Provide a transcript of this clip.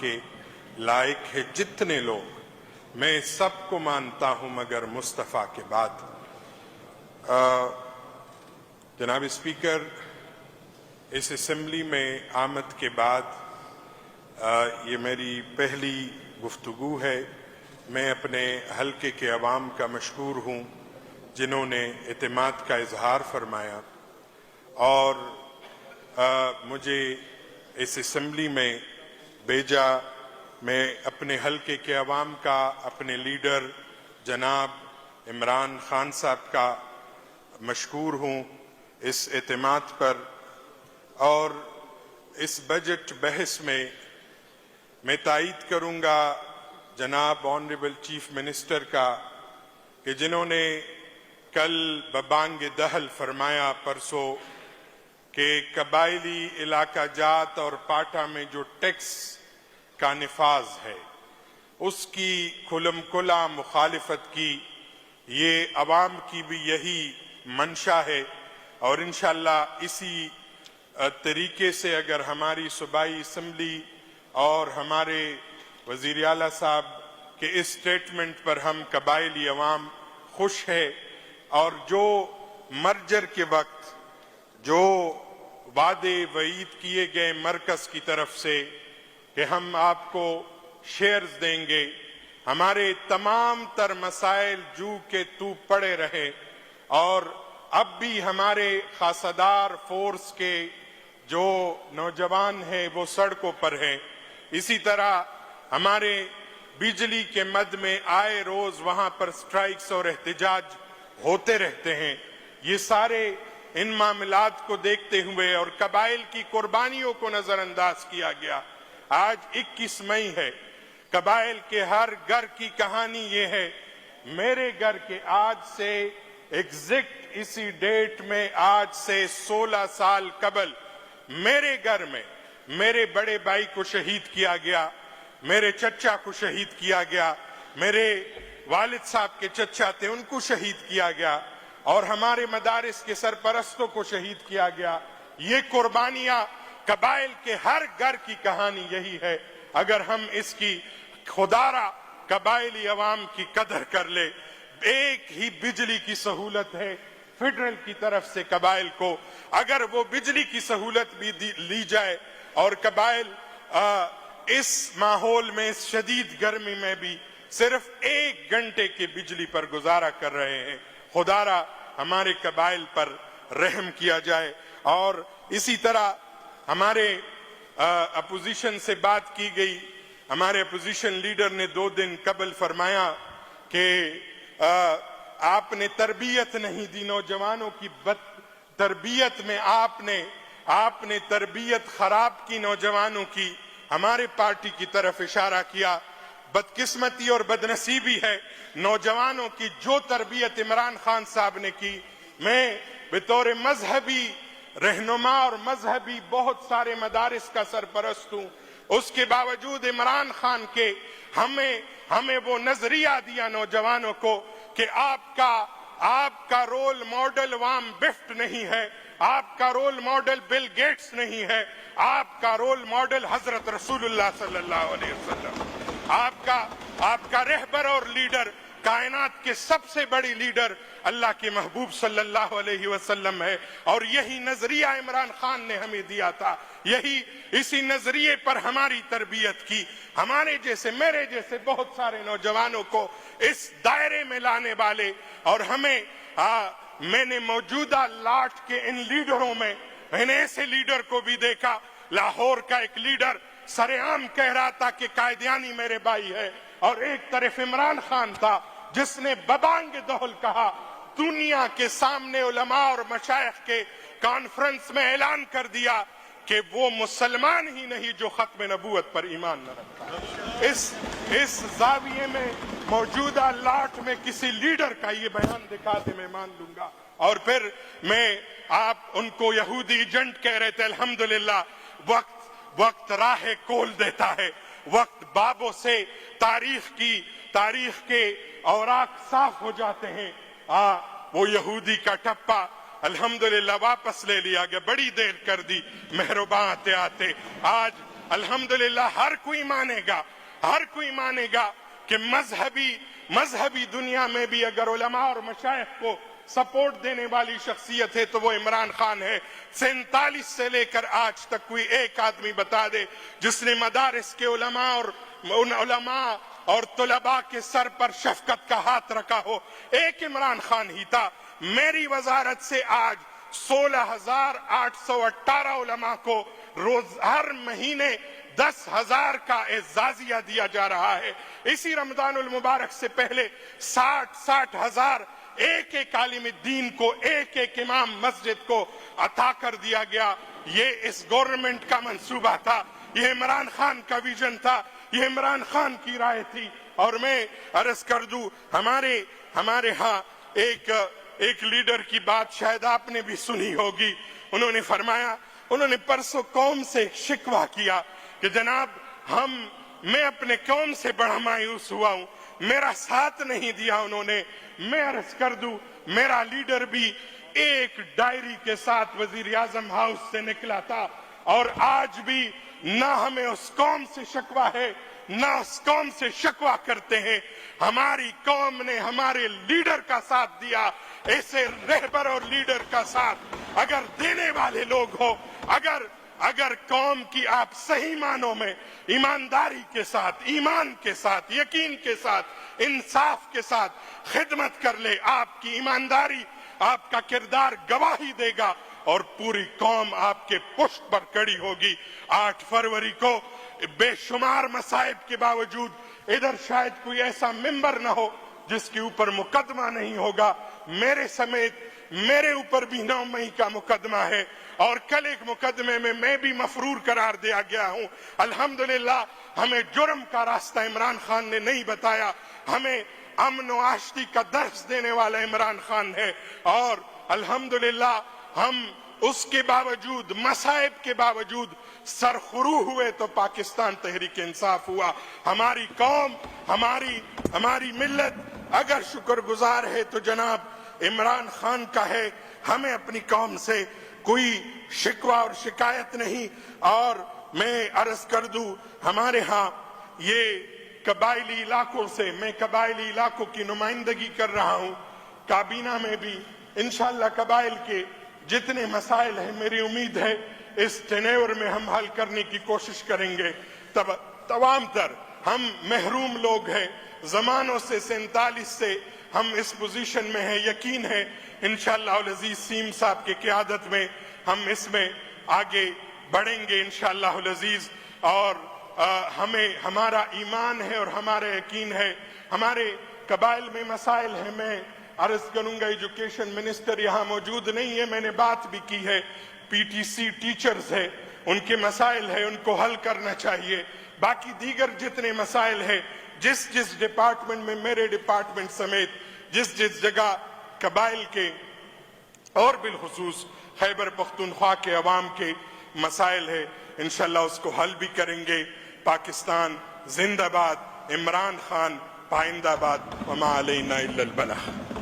के लायक है जितने लोग, मैं सबको मानता हूं मगर मुस्तफ़ा के बाद। जनाब स्पीकर, इस असेंबली में आमद के बाद ये मेरी पहली गुफ्तगू है। मैं अपने हल्के के अवाम का मशकूर हूँ जिन्होंने एतमाद का इजहार फरमाया और मुझे इस असेंबली में भेजा। मैं अपने हल्के के अवाम का, अपने लीडर जनाब इमरान खान साहब का मशकूर हूँ इस एतमाद पर। और इस बजट बहस में मैं तायीद करूँगा जनाब ऑनरेबल चीफ मिनिस्टर का कि जिन्होंने कल बबांग दहल फरमाया परसों कि कबायली इलाका जात और पाटा में जो टैक्स का निफाज है उसकी खुलमखुला मुखालिफत की। ये अवाम की भी यही मंशा है और इंशाअल्लाह इसी तरीके से अगर हमारी सूबाई असम्बली और हमारे वज़ीर आला साहब के इस स्टेटमेंट पर हम कबायली अवाम खुश है और जो मर्जर के वक्त जो वादे वईद किए गए मरकज की तरफ से कि हम आपको शेयर्स देंगे, हमारे तमाम तर मसाइल जू के तू पड़े रहे और अब भी हमारे खासादार फोर्स के जो नौजवान हैं वो सड़कों पर हैं। इसी तरह हमारे बिजली के मद में आए रोज वहां पर स्ट्राइक्स और एहतजाज होते रहते हैं। ये सारे इन मामलात को देखते हुए और कबाइल की कुर्बानियों को नजरअंदाज किया गया। आज 21 मई है, कबाइल के हर घर की कहानी ये है। मेरे घर के आज से एग्जैक्ट इसी डेट में आज से 16 साल कबल मेरे घर में मेरे बड़े भाई को शहीद किया गया, मेरे चचा को शहीद किया गया, मेरे वालिद साहब के चचा थे उनको शहीद किया गया और हमारे मदारिस के सरपरस्तों को शहीद किया गया। ये कुर्बानियां कबाइल के हर घर की कहानी यही है। अगर हम इसकी खुदारा कबाइली अवाम की कदर कर ले, एक ही बिजली की सहूलत है फेडरल की तरफ से कबाइल को, अगर वो बिजली की सहूलत भी ली जाए और कबाइल इस माहौल में इस शदीद गर्मी में भी सिर्फ 1 घंटे की बिजली पर गुजारा कर रहे हैं, खुदारा हमारे कबाइल पर रहम किया जाए। और इसी तरह हमारे अपोजिशन से बात की गई, हमारे अपोजिशन लीडर ने 2 दिन कबल फरमाया कि आपने तरबियत नहीं दी नौजवानों की, तरबियत में आपने तरबियत खराब की नौजवानों की। हमारे पार्टी की तरफ इशारा किया। बदकिस्मती और बदनसीबी है नौजवानों की जो तरबियत इमरान खान साहब ने की। मैं बतौर मजहबी रहनुमा और मजहबी बहुत सारे मदारिस का सरपरस्त हूं, उसके बावजूद इमरान खान के हमें वो नजरिया दिया नौजवानों को कि आपका रोल मॉडल वाम बिफ्ट नहीं है, आपका रोल मॉडल बिल गेट्स नहीं है, आपका रोल मॉडल हजरत रसूलुल्लाह सल्लल्लाहु अलैहि वसल्लम, आपका रहबर और लीडर, कायनात के सबसे बड़ी लीडर अल्लाह के महबूब सल्लल्लाहु अलैहि वसल्लम है। और यही नजरिया इमरान खान ने हमें दिया था, इसी नजरिए पर हमारी तरबियत की। हमारे जैसे मेरे जैसे बहुत सारे नौजवानों को इस दायरे में लाने वाले और मैंने मौजूदा लाट के इन लीडरों में मैंने ऐसे लीडर को भी देखा। लाहौर का एक लीडर सरेआम कह रहा था कि कायदियानी मेरे भाई है और एक तरफ इमरान खान था जिसने बबांग दहल कहा, दुनिया के सामने उलमा और मशाइख के कॉन्फ्रेंस में ऐलान कर दिया कि वो मुसलमान ही नहीं जो खत्म नबूवत पर ईमान न रखता। इस जाविये में मौजूदा लाट में किसी लीडर का ये बयान दिखा दे मैं मान लूंगा। और फिर आप उनको यहूदी एजेंट कह रहे थे। अल्हम्दुलिल्लाह वक्त राह खोल देता है, वक्त बाबों से तारीख के औराक साफ हो जाते हैं। वो यहूदी का टप्पा अल्हम्दुलिल्लाह वापस ले लिया गया, बड़ी देर कर दी मेहरबान आते आते। الحمدللہ ہر کوئی مانے گا کہ مذہبی دنیا میں بھی اگر علماء اور مشائخ کو سپورٹ دینے والی شخصیت ہے تو وہ عمران خان ہے۔ 47 سے لے کر آج تک کوئی ایک آدمی بتا دے جس نے مدارس کے علماء اور طلباء کے سر پر شفقت کا ہاتھ رکھا ہو، ایک عمران خان ہی تھا۔ میری وزارت سے آج 16,818 علماء کو ہر مہینے 10,000 کا اعزازیہ دیا جا رہا ہے۔ اسی رمضان المبارک سے پہلے 60,000 ایک عالم دین کو، ایک امام مسجد کو عطا کر دیا گیا۔ یہ اس گورنمنٹ کا منصوبہ تھا، یہ عمران خان کا ویژن تھا، یہ عمران خان کی رائے تھی۔ اور میں عرض کر دوں، ہمارے ہاں ایک لیڈر کی بات شاید آپ نے بھی سنی ہوگی، انہوں نے فرمایا، انہوں نے پرسوں قوم سے شکوہ کیا کہ جناب میں اپنے قوم سے بڑا مایوس ہوا ہوں، میرا ساتھ نہیں دیا انہوں نے۔ میں عرض کر دوں، میرا لیڈر بھی ایک ڈائری کے ساتھ وزیر اعظم ہاؤس سے نکلا تھا، اور آج بھی نہ ہمیں اس قوم سے شکوہ ہے، نہ اس قوم سے شکوہ کرتے ہیں۔ ہماری قوم نے ہمارے لیڈر کا ساتھ دیا۔ ایسے رہبر اور لیڈر کا ساتھ اگر دینے والے لوگ ہو، اگر قوم کی آپ صحیح معنوں میں ایمانداری کے ساتھ، ایمان کے ساتھ، یقین کے ساتھ، انصاف کے ساتھ خدمت کر لے، آپ کی ایمانداری، آپ کا کردار گواہی دے گا اور پوری قوم آپ کے پشت پر کھڑی ہوگی۔ 8 فروری کو بے شمار مصائب کے باوجود ادھر شاید کوئی ایسا ممبر نہ ہو جس کے اوپر مقدمہ نہیں ہوگا۔ میرے سمیت میرے اوپر بھی 9 مئی کا مقدمہ ہے، اور کل ایک مقدمے میں میں بھی مفرور قرار دیا گیا ہوں۔ الحمدللہ ہمیں جرم کا راستہ عمران خان نے نہیں بتایا، ہمیں امن و آشتی کا درس دینے والا عمران خان ہے، اور الحمدللہ ہم اس کے باوجود، مصائب کے باوجود سرخرو ہوئے تو پاکستان تحریک انصاف ہوا۔ ہماری قوم، ہماری ملت اگر شکر گزار ہے تو جناب عمران خان کا ہے۔ ہمیں اپنی قوم سے کوئی شکوہ اور شکایت نہیں۔ اور میں عرض کر دوں، ہمارے ہاں یہ قبائلی علاقوں سے، میں قبائلی علاقوں کی نمائندگی کر رہا ہوں، کابینہ میں بھی انشاءاللہ قبائل کے جتنے مسائل ہیں میری امید ہے اس ٹینیور میں ہم حل کرنے کی کوشش کریں گے۔ تمام تر ہم محروم لوگ ہیں، زمانوں سے 47 سے ہم اس پوزیشن میں ہیں، یقین ہے انشاءاللہ العزیز سیم صاحب کی قیادت میں ہم اس میں آگے بڑھیں گے انشاءاللہ العزیز۔ اور ہمارا ایمان ہے اور ہمارا یقین ہے۔ ہمارے قبائل میں مسائل ہیں، میں عرض کروں گا، ایجوکیشن منسٹر یہاں موجود نہیں ہے، میں نے بات بھی کی ہے، PTC ٹیچرز ہیں، ان کے مسائل ہیں، ان کو حل کرنا چاہیے۔ باقی دیگر جتنے مسائل ہیں، جس ڈپارٹمنٹ میں، میرے ڈپارٹمنٹ سمیت جس جگہ قبائل کے اور بالخصوص خیبر پختونخوا کے عوام کے مسائل ہے، انشاءاللہ اس کو حل بھی کریں گے۔ پاکستان زندہ باد، عمران خان پائندہ باد، وما علینا الا البلاغ۔